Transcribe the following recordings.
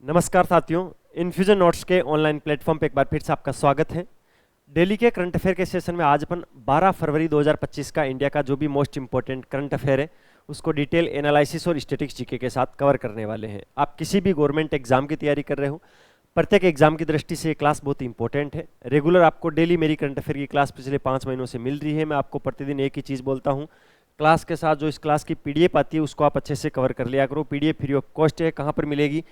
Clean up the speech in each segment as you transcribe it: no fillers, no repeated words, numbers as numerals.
नमस्कार साथियों, infusion notes के ऑनलाइन प्लेटफॉर्म पे एक बार फिर से आपका स्वागत है। डेली के करंट अफेयर के सेशन में आज अपन 12 फरवरी 2025 का इंडिया का जो भी मोस्ट इंपॉर्टेंट करंट अफेयर है उसको डिटेल एनालिसिस और स्टैटिक्स जीके के साथ कवर करने वाले हैं। आप किसी भी गवर्नमेंट एग्जाम की तैयारी कर रहे हो, प्रत्येक एग्जाम की दृष्टि से ये क्लास बहुत इंपॉर्टेंट है। रेगुलर आपको डेली मेरी करंट अफेयर की क्लास पिछले 5 महीनों से मिल रही है। मैं आपको प्रतिदिन एक ही चीज़ बोलता हूँ, क्लास के साथ जो इस क्लास की पीडीएफ आती है उसको आप अच्छे से कवर कर लिया करो। पीडीएफ फ्री ऑफ कॉस्ट है। कहाँ पर मिलेगी?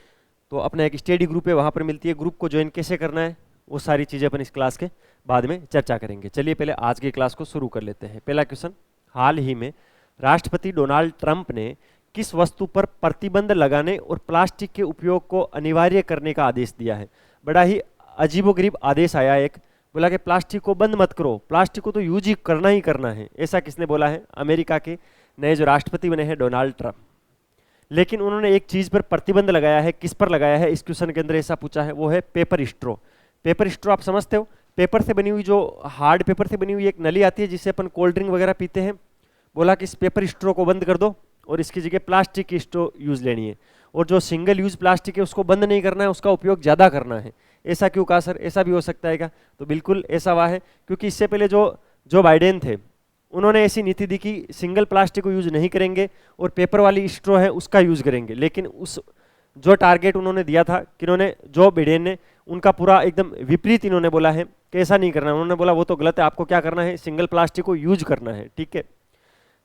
तो अपना एक स्टडी ग्रुप है, वहाँ पर मिलती है। ग्रुप को ज्वाइन कैसे करना है वो सारी चीज़ें अपन इस क्लास के बाद में चर्चा करेंगे। चलिए पहले आज की क्लास को शुरू कर लेते हैं। पहला क्वेश्चन, हाल ही में राष्ट्रपति डोनाल्ड ट्रंप ने किस वस्तु पर प्रतिबंध लगाने और प्लास्टिक के उपयोग को अनिवार्य करने का आदेश दिया है? बड़ा ही अजीबोगरीब आदेश आया एक, बोला कि प्लास्टिक को बंद मत करो, प्लास्टिक को तो यूज ही करना है। ऐसा किसने बोला है? अमेरिका के नए जो राष्ट्रपति बने हैं डोनाल्ड ट्रंप। लेकिन उन्होंने एक चीज पर प्रतिबंध लगाया है। किस पर लगाया है? इस क्वेश्चन के अंदर ऐसा पूछा है, वो है पेपर स्ट्रॉ। पेपर स्ट्रॉ आप समझते हो, पेपर से बनी हुई, जो हार्ड पेपर से बनी हुई एक नली आती है जिससे अपन कोल्ड ड्रिंक वगैरह पीते हैं। बोला कि इस पेपर स्ट्रॉ को बंद कर दो और इसकी जगह प्लास्टिक की स्ट्रॉ यूज लेनी है, और जो सिंगल यूज प्लास्टिक है उसको बंद नहीं करना है, उसका उपयोग ज्यादा करना है। ऐसा क्यों कहा सर? ऐसा भी हो सकता है क्या? तो बिल्कुल ऐसा हुआ है, क्योंकि इससे पहले जो बाइडेन थे उन्होंने ऐसी नीति दी कि सिंगल प्लास्टिक को यूज नहीं करेंगे और पेपर वाली स्ट्रॉ है उसका यूज करेंगे। लेकिन उस जो टारगेट उन्होंने दिया था, कि इन्होंने जो बिडेन ने, उनका पूरा एकदम विपरीत इन्होंने बोला है कि ऐसा नहीं करना। उन्होंने बोला वो तो गलत है, आपको क्या करना है? सिंगल प्लास्टिक को यूज करना है। ठीक है।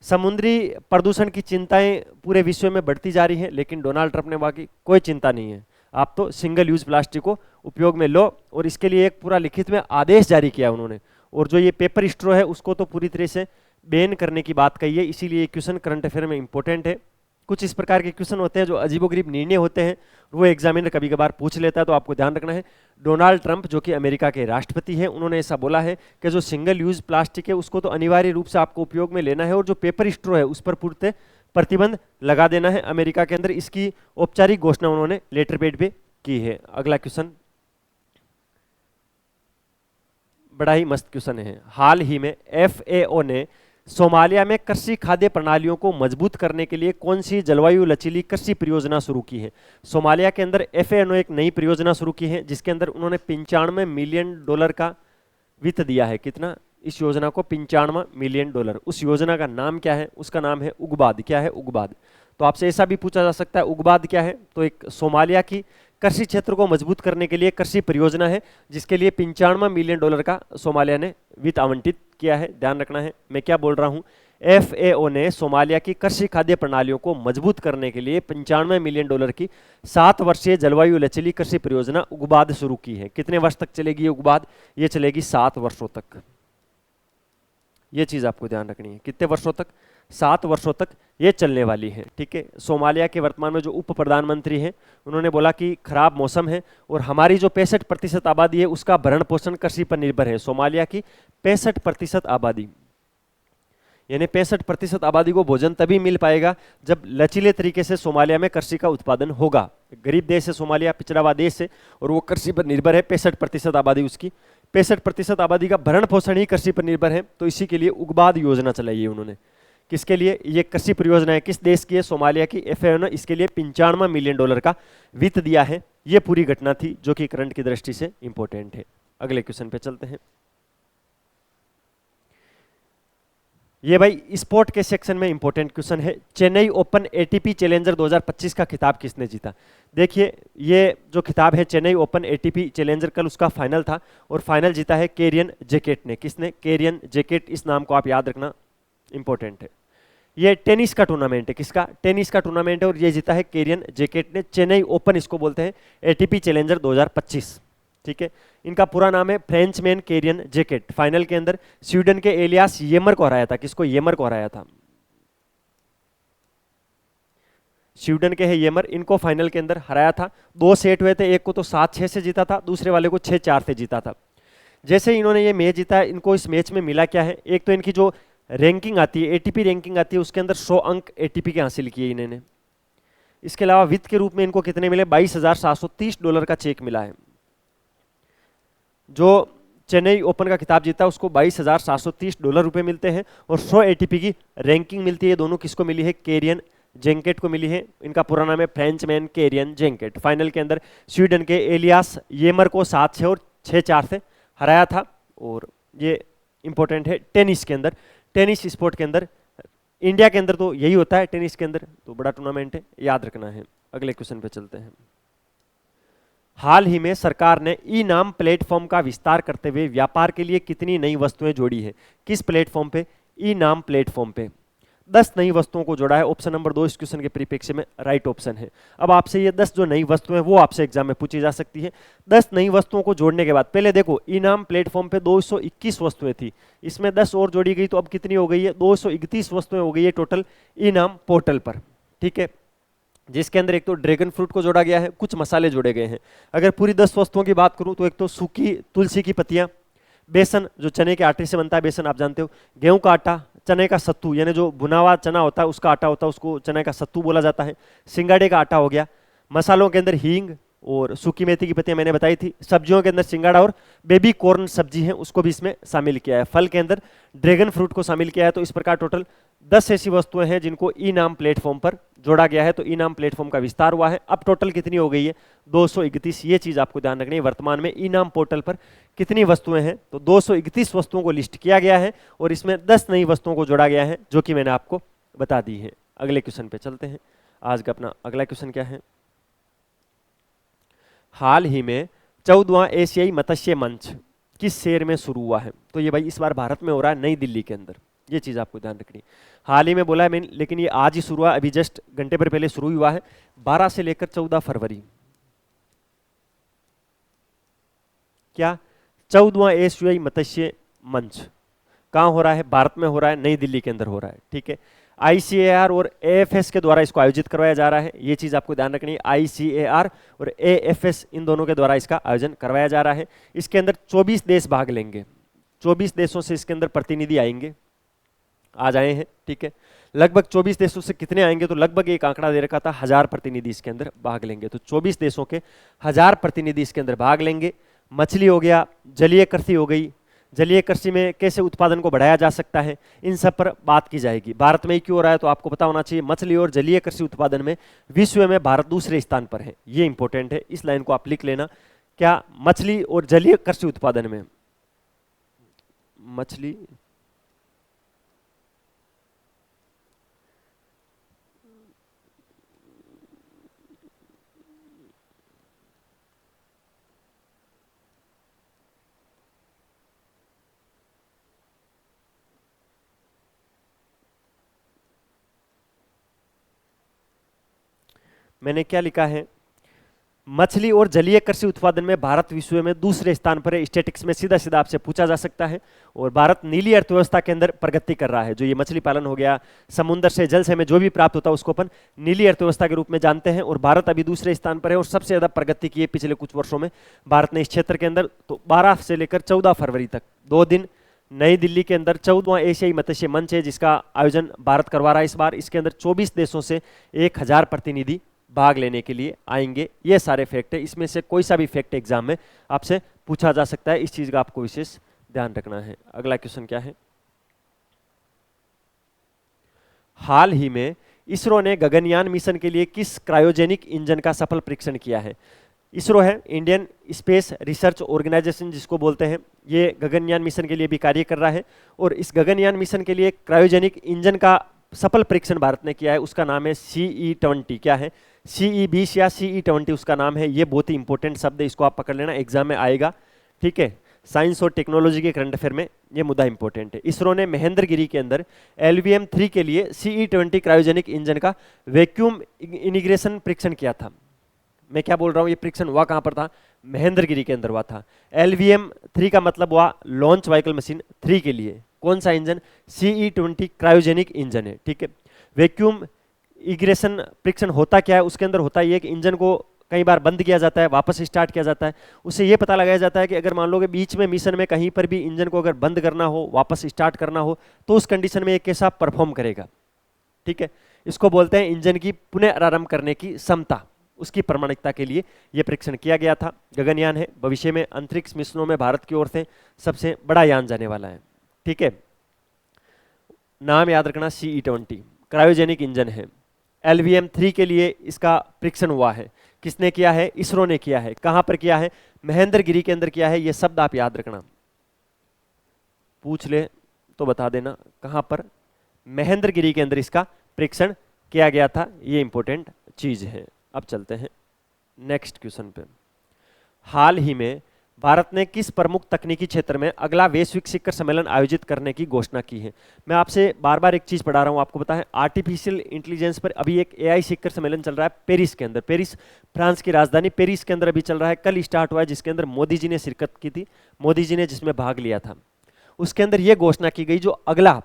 समुद्री प्रदूषण की चिंताएं पूरे विश्व में बढ़ती जा रही हैं, लेकिन डोनाल्ड ट्रंप ने बाकी कोई चिंता नहीं है, आप तो सिंगल यूज प्लास्टिक को उपयोग में लो, और इसके लिए एक पूरा लिखित में आदेश जारी किया उन्होंने। और जो ये पेपर स्ट्रॉ है उसको तो पूरी तरह से बैन करने की बात कही है। इसीलिए ये क्वेश्चन करंट अफेयर में इंपॉर्टेंट है। कुछ इस प्रकार के क्वेश्चन होते हैं जो अजीबोगरीब निर्णय होते हैं, वो एग्जामिनर कभी कभार पूछ लेता है, तो आपको ध्यान रखना है। डोनाल्ड ट्रंप जो कि अमेरिका के राष्ट्रपति हैं, उन्होंने ऐसा बोला है कि जो सिंगल यूज प्लास्टिक है उसको तो अनिवार्य रूप से आपको उपयोग में लेना है, और जो पेपर स्ट्रॉ है उस पर पूर्णतः प्रतिबंध लगा देना है अमेरिका के अंदर। इसकी औपचारिक घोषणा उन्होंने लेटर पैड पे की है। अगला क्वेश्चन बड़ा ही मस्त क्वेश्चन है। हाल ही में FAO ने सोमालिया में कृषि खाद्य प्रणालियों को मजबूत करने के लिए कौन सी जलवायु लचीली कृषि परियोजना शुरू की है? सोमालिया के अंदर FAO ने एक नई परियोजना शुरू की है जिसके अंदर उन्होंने $95 मिलियन का वित्त दिया है। कितना? इस योजना को $95 मिलियन। उस योजना का नाम क्या है? उसका नाम है उगबाद। क्या है? उगबाद। तो आपसे ऐसा भी पूछा जा सकता है, उगबाद क्या है? तो एक सोमालिया की कृषि क्षेत्र को मजबूत करने के लिए कृषि परियोजना है जिसके लिए $95 मिलियन का सोमालिया ने वित्त आवंटित किया है। ध्यान रखना है मैं क्या बोल रहा हूं। FAO ने सोमालिया की कृषि खाद्य प्रणालियों को मजबूत करने के लिए $95 मिलियन की 7 वर्षीय जलवायु लचीली कृषि परियोजना उगबाद शुरू की है। कितने वर्ष तक चलेगी ये उगबाद? ये चलेगी 7 वर्षों तक। ये चीज आपको ध्यान रखनी है। कितने वर्षों तक? 7 वर्षों तक ये चलने वाली है। ठीक है। सोमालिया के वर्तमान में जो उप प्रधानमंत्री हैं उन्होंने बोला कि खराब मौसम है और हमारी जो 65% आबादी है उसका भरण पोषण कृषि पर निर्भर है। सोमालिया की 65% आबादी, यानी 65% आबादी को भोजन तभी मिल पाएगा जब लचीले तरीके से सोमालिया में कृषि का उत्पादन होगा। गरीब देश है सोमालिया, पिछड़ा हुआ देश है, और वो कृषि पर निर्भर है। 65% आबादी, उसकी 65% आबादी का भरण पोषण ही कृषि पर निर्भर है। तो इसी के लिए उगबाद योजना चलाई है उन्होंने। किसके लिए? ये कृषि परियोजना है। किस देश की है? सोमालिया की। FAO ने इसके लिए $95 मिलियन का वित्त दिया है। ये पूरी घटना थी जो कि करंट की दृष्टि से इंपॉर्टेंट है। अगले क्वेश्चन पे चलते हैं। ये भाई स्पोर्ट के सेक्शन में इंपॉर्टेंट क्वेश्चन है। चेन्नई ओपन ATP चैलेंजर 2025 का खिताब किसने जीता? देखिए ये जो खिताब है चेन्नई ओपन ATP चैलेंजर, कल उसका फाइनल था और फाइनल जीता है केरियन जैकेट ने। किसने? केरियन जैकेट। इस नाम को आप याद रखना, इंपॉर्टेंट है। ये टेनिस का टूर्नामेंट है। किसका? टेनिस का टूर्नामेंट है, और ये जीता है केरियन जैकेट ने। चेन्नई ओपन इसको बोलते हैं, ATP चैलेंजर 2025। ठीक है। इनका पूरा नाम है फ्रेंचमैन केरियन जैकेट। फाइनल के अंदर स्वीडन के एलियास येमर को हराया था। किसको? येमर को हराया था। स्वीडन के है येमर, इनको फाइनल के अंदर हराया था। 2 सेट हुए थे, एक को तो 7-6 से जीता था, दूसरे वाले को 6-4 से जीता था। जैसे ही इन्होंने ये मैच जीता, इनको इस मैच में मिला क्या है? एक तो इनकी जो रैंकिंग आती है, ATP रैंकिंग आती है, उसके अंदर 100 अंक ATP के हासिल किए इन्होंने। इसके अलावा वित्त के रूप में इनको कितने मिले? $22,730 का चेक मिला है। जो चेन्नई ओपन का खिताब जीता उसको $22,730 रुपए मिलते हैं, और 100 ATP की रैंकिंग मिलती है। दोनों किसको मिली है? केरियन जेंकेट को मिली है। इनका पूरा नाम है फ्रेंचमैन केरियन जेंकेट। फाइनल के अंदर स्वीडन के एलियास येमर को 7-6 और 6-4 से हराया था। और ये इंपॉर्टेंट है टेनिस के अंदर, टेनिस स्पोर्ट के अंदर, इंडिया के अंदर तो यही होता है टेनिस के अंदर, तो बड़ा टूर्नामेंट है, याद रखना है। अगले क्वेश्चन पे चलते हैं। हाल ही में सरकार ने ई नाम प्लेटफॉर्म का विस्तार करते हुए व्यापार के लिए कितनी नई वस्तुएं जोड़ी है? किस प्लेटफॉर्म पे? ई नाम प्लेटफॉर्म पे 10 नई वस्तुओं को जोड़ा है। ऑप्शन नंबर 2 इस क्वेश्चन के परिप्रेक्ष्य में राइट ऑप्शन है। अब आपसे ये 10 जो नई वस्तुएं वो आपसे एग्जाम में पूछी जा सकती है। 10 नई वस्तुओं को जोड़ने के बाद पहले देखो, ई नाम प्लेटफॉर्म पे 221 वस्तुएं थी, इसमें 10 और जोड़ी गई तो अब कितनी हो गई है? 231 वस्तुएं हो गई है टोटल ई नाम पोर्टल पर। ठीक है, जिसके अंदर एक तो ड्रैगन फ्रूट को जोड़ा गया है, कुछ मसाले जोड़े गए हैं। अगर पूरी 10 वस्तुओं की बात करूं तो एक तो सूखी तुलसी की पत्तियां, बेसन जो चने के आटे से बनता है, बेसन आप जानते हो, गेहूं का आटा, चने का सत्तू यानी जो भुना हुआ चना होता है उसका आटा होता है, उसको चने का सत्तू बोला जाता है, सिंगाड़े का आटा हो गया। मसालों के अंदर हींग और सूखी मेथी की पत्तियां मैंने बताई थी। सब्जियों के अंदर सिंगाड़ा और बेबी कॉर्न सब्जी है उसको भी इसमें शामिल किया है। फल के अंदर ड्रैगन फ्रूट को शामिल किया है। तो इस प्रकार टोटल 10 ऐसी वस्तुएं हैं जिनको ई नाम प्लेटफॉर्म पर जोड़ा गया है। तो ई नाम प्लेटफॉर्म का विस्तार हुआ है। अब टोटल कितनी हो गई है? 231। ये चीज आपको ध्यान रखनी है, वर्तमान में ई नाम पोर्टल पर कितनी वस्तुएं हैं? तो 231 वस्तुओं को लिस्ट किया गया है और इसमें 10 नई वस्तुओं को जोड़ा गया है जो कि मैंने आपको बता दी है। अगले क्वेश्चन पे चलते हैं। आज का अपना अगला क्वेश्चन क्या है? हाल ही में 14वां एशियाई मत्स्य मंच किस शहर में शुरू हुआ है? तो ये भाई इस बार भारत में हो रहा है, नई दिल्ली के अंदर। ये चीज आपको ध्यान रखनी। हाल ही में बोला है मैंने, लेकिन ये आज ही शुरू हुआ, अभी जस्ट घंटे भर पहले शुरू हुआ है। 12 से लेकर 14 फरवरी। क्या? 14वां एशियाई मत्स्य मंच कहां हो रहा है? भारत में हो रहा है, नई दिल्ली के अंदर हो रहा है। ठीक है, आईसीएआर और एएफएस के द्वारा इसको आयोजित करवाया जा रहा है। ये चीज आपको ध्यान रखनी है, आईसीएआर और एएफएस इन दोनों के द्वारा इसका आयोजन करवाया जा रहा है। इसके अंदर 24 देश भाग लेंगे। 24 देशों से इसके अंदर प्रतिनिधि आएंगे, आज आए हैं। ठीक है, लगभग 24 देशों से कितने आएंगे? तो लगभग एक आंकड़ा दे रखा था, 1000 प्रतिनिधि इसके अंदर भाग लेंगे। तो 24 देशों के 1000 प्रतिनिधि इसके अंदर भाग लेंगे। मछली हो गया, जलीय कृषि हो गई, जलीय कृषि में कैसे उत्पादन को बढ़ाया जा सकता है, इन सब पर बात की जाएगी। भारत में ही क्यों हो रहा है? तो आपको पता होना चाहिए, मछली और जलीय कृषि उत्पादन में विश्व में भारत दूसरे स्थान पर है। ये इंपॉर्टेंट है, इस लाइन को आप लिख लेना। क्या? मछली और जलीय कृषि उत्पादन में मछली मैंने क्या लिखा है? मछली और जलीय कृषि उत्पादन में भारत विश्व में दूसरे स्थान पर है। स्टैटिक्स में सीधा सीधा आपसे पूछा जा सकता है। और भारत नीली अर्थव्यवस्था के अंदर प्रगति कर रहा है। जो ये मछली पालन हो गया, समुद्र से जल से हमें जो भी प्राप्त होता है उसको अपन नीली अर्थव्यवस्था के रूप में जानते हैं। और भारत अभी दूसरे स्थान पर है और सबसे ज्यादा प्रगति की है पिछले कुछ वर्षों में भारत ने इस क्षेत्र के अंदर। तो 12 से लेकर 14 फरवरी तक 2 दिन नई दिल्ली के अंदर 14वां एशियाई मत्स्य मंच है जिसका आयोजन भारत करवा रहा है इस बार। इसके अंदर 24 देशों से 1000 प्रतिनिधि भाग लेने के लिए आएंगे। ये सारे फैक्ट है, इसमें से कोई सा भी फैक्ट एग्जाम में आपसे पूछा जा सकता है। इस चीज का आपको विशेष ध्यान रखना है। अगला क्वेश्चन क्या है? हाल ही में इसरो ने गगनयान मिशन के लिए किस क्रायोजेनिक इंजन का सफल परीक्षण किया है? इसरो है इंडियन स्पेस रिसर्च ऑर्गेनाइजेशन जिसको बोलते हैं। ये गगनयान मिशन के लिए भी कार्य कर रहा है और इस गगनयान मिशन के लिए क्रायोजेनिक इंजन का सफल परीक्षण भारत ने किया है। उसका नाम है CE-20। क्या है? CE-20 या CE-20 उसका नाम है। ये बहुत ही इंपॉर्टेंट शब्द है, इसको आप पकड़ लेना, एग्जाम में आएगा। ठीक है, साइंस और टेक्नोलॉजी के करंट अफेयर में ये मुद्दा इंपॉर्टेंट है। इसरो ने महेंद्रगिरी के अंदर LVM-3 के लिए CE-20 क्रायोजेनिक इंजन का वैक्यूम इंटीग्रेशन परीक्षण किया था। मैं क्या बोल रहा हूँ, ये परीक्षण हुआ कहां पर था? महेंद्रगिरी के अंदर हुआ था। LVM-3 का मतलब हुआ लॉन्च व्हीकल मशीन 3 के लिए। कौन सा इंजन? CE-20 क्रायोजेनिक इंजन है। ठीक है, वैक्यूम इंटीग्रेशन परीक्षण होता क्या है? उसके अंदर होता है कि इंजन को कई बार बंद किया जाता है, वापस स्टार्ट किया जाता है। उससे ये पता लगाया जाता है कि अगर मान लो कि बीच में मिशन में कहीं पर भी इंजन को अगर बंद करना हो, वापस स्टार्ट करना हो, तो उस कंडीशन में ये कैसा परफॉर्म करेगा। ठीक है, इसको बोलते हैं इंजन की पुनः आरंभ करने की क्षमता। उसकी प्रामाणिकता के लिए यह परीक्षण किया गया था। गगनयान है, भविष्य में अंतरिक्ष मिशनों में भारत की ओर से सबसे बड़ा यान जाने वाला है। ठीक है, नाम याद रखना, CE-20 क्रायोजेनिक इंजन है। LVM-3 के लिए इसका परीक्षण हुआ है। किसने किया है? इसरो ने किया है। कहां पर किया है? महेंद्रगिरी के अंदर किया है। ये शब्द आप याद रखना, पूछ ले तो बता देना कहां पर। महेंद्रगिरी के अंदर इसका परीक्षण किया गया था। ये इंपॉर्टेंट चीज है। अब चलते हैं नेक्स्ट क्वेश्चन पे। हाल ही में भारत ने किस प्रमुख तकनीकी क्षेत्र में अगला वैश्विक शिखर सम्मेलन आयोजित करने की घोषणा की है? मैं आपसे बार बार एक चीज पढ़ा रहा हूं, आपको पता है आर्टिफिशियल इंटेलिजेंस पर अभी एक AI शिखर सम्मेलन चल रहा है पेरिस के अंदर। पेरिस फ्रांस की राजधानी पेरिस के अंदर अभी चल रहा है। कल स्टार्ट हुआ है, जिसके अंदर मोदी जी ने शिरकत की थी, मोदी जी ने जिसमें भाग लिया था। उसके अंदर यह घोषणा की गई जो अगला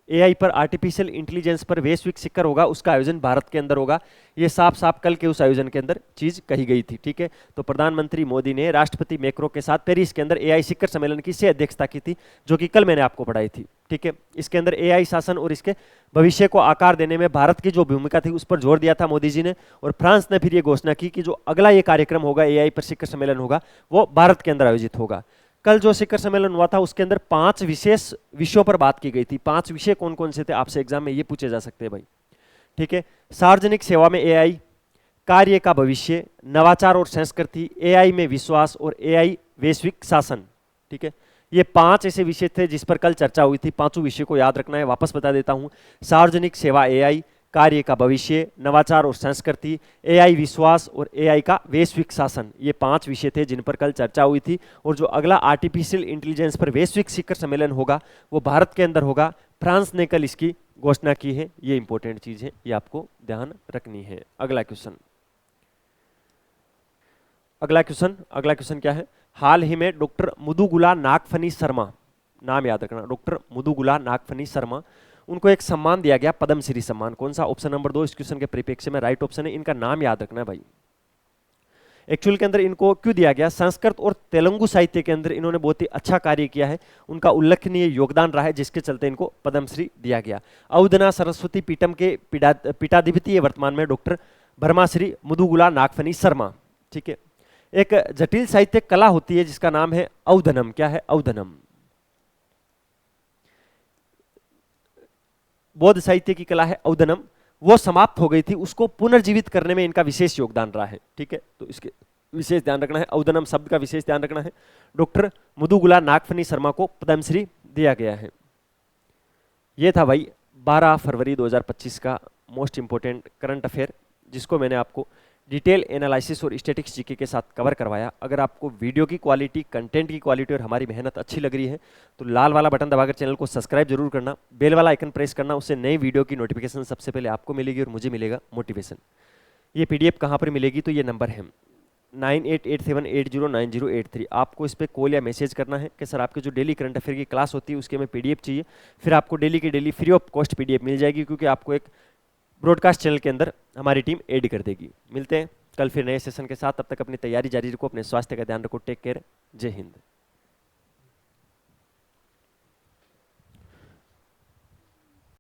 AI पर आर्टिफिशियल इंटेलिजेंस पर वैश्विक शिखर होगा उसका आयोजन भारत के अंदर होगा। ये साफ साफ कल के उस आयोजन के अंदर चीज कही गई थी। ठीक है, तो प्रधानमंत्री मोदी ने राष्ट्रपति मैक्रो के साथ पेरिस के अंदर AI शिखर सम्मेलन की सह अध्यक्षता की थी, जो कि कल मैंने आपको पढ़ाई थी। ठीक है, इसके अंदर AI शासन और इसके भविष्य को आकार देने में भारत की जो भूमिका थी उस पर जोर दिया था मोदी जी ने। और फ्रांस ने फिर ये घोषणा की कि जो अगला ये कार्यक्रम होगा AI पर शिखर सम्मेलन होगा वो भारत के अंदर आयोजित होगा। कल जो शिखर सम्मेलन हुआ था उसके अंदर 5 विशेष विषयों पर बात की गई थी। 5 विषय कौन कौन से थे? आपसे एग्जाम में ये पूछे जा सकते हैं भाई। ठीक है, सार्वजनिक सेवा में AI, कार्य का भविष्य, नवाचार और संस्कृति, AI में विश्वास और AI वैश्विक शासन। ठीक है, ये 5 ऐसे विषय थे जिस पर कल चर्चा हुई थी। 5 विषय को याद रखना है, वापस बता देता हूं। सार्वजनिक सेवा AI, कार्य का भविष्य, नवाचार और संस्कृति, AI विश्वास और AI का वैश्विक शासन। ये 5 विषय थे जिन पर कल चर्चा हुई थी। और जो अगला आर्टिफिशियल इंटेलिजेंस पर वैश्विक शिखर सम्मेलन होगा वो भारत के अंदर होगा। फ्रांस ने कल इसकी घोषणा की है। ये इंपॉर्टेंट चीज है, ये आपको ध्यान रखनी है। अगला क्वेश्चन अगला क्वेश्चन क्या है? हाल ही में डॉक्टर मुदुगुला नागफनी शर्मा, नाम याद रखना, डॉक्टर मुदुगुला नागफनी शर्मा, उनको एक सम्मान दिया गया, पद्मश्री सम्मान। कौन सा? ऑप्शन नंबर 2 इस क्वेश्चन के परिप्रेक्ष्य में राइट ऑप्शन है। इनका नाम याद रखना है भाई। एक्चुअल के अंदर इनको क्यों दिया गया? संस्कृत और तेलुगु साहित्य के अंदर इन्होंने बहुत ही अच्छा कार्य किया है, उनका उल्लेखनीय योगदान रहा है, जिसके चलते इनको पद्मश्री दिया गया। अवधना सरस्वती पीठम के पीठाधिपति है वर्तमान में डॉक्टर ब्रह्माश्री मुदुगुला नागफनी शर्मा। ठीक है, एक जटिल साहित्य कला होती है जिसका नाम है औधनम। क्या है? औधनम। बौद्ध साहित्य की कला है औधनम, वो समाप्त हो गई थी, उसको पुनर्जीवित करने में इनका विशेष योगदान रहा है। ठीक है, तो इसके विशेष ध्यान रखना है, औधनम शब्द का विशेष ध्यान रखना है। डॉक्टर मुदुगुला नागफनी शर्मा को पद्मश्री दिया गया है। ये था भाई 12 फरवरी 2025 का मोस्ट इंपोर्टेंट करंट अफेयर, जिसको मैंने आपको डिटेल एनालिसिस और स्टैटिक्स जीके के साथ कवर करवाया। अगर आपको वीडियो की क्वालिटी, कंटेंट की क्वालिटी और हमारी मेहनत अच्छी लग रही है तो लाल वाला बटन दबाकर चैनल को सब्सक्राइब जरूर करना, बेल वाला आइकन प्रेस करना, उससे नई वीडियो की नोटिफिकेशन सबसे पहले आपको मिलेगी और मुझे मिलेगा मोटिवेशन। ये PDF कहाँ पर मिलेगी? तो ये नंबर है 9887809083। आपको इस पर कॉल या मैसेज करना है कि सर आपके जो डेली करंट अफेयर की क्लास होती है उसके में PDF चाहिए, फिर आपको डेली की daily free of cost PDF मिल जाएगी, क्योंकि आपको एक ब्रॉडकास्ट चैनल के अंदर हमारी टीम ऐड कर देगी। मिलते हैं कल फिर नए सेशन के साथ, तब तक अपनी तैयारी जारी रखो, अपने स्वास्थ्य का ध्यान रखो। टेक केयर, जय हिंद।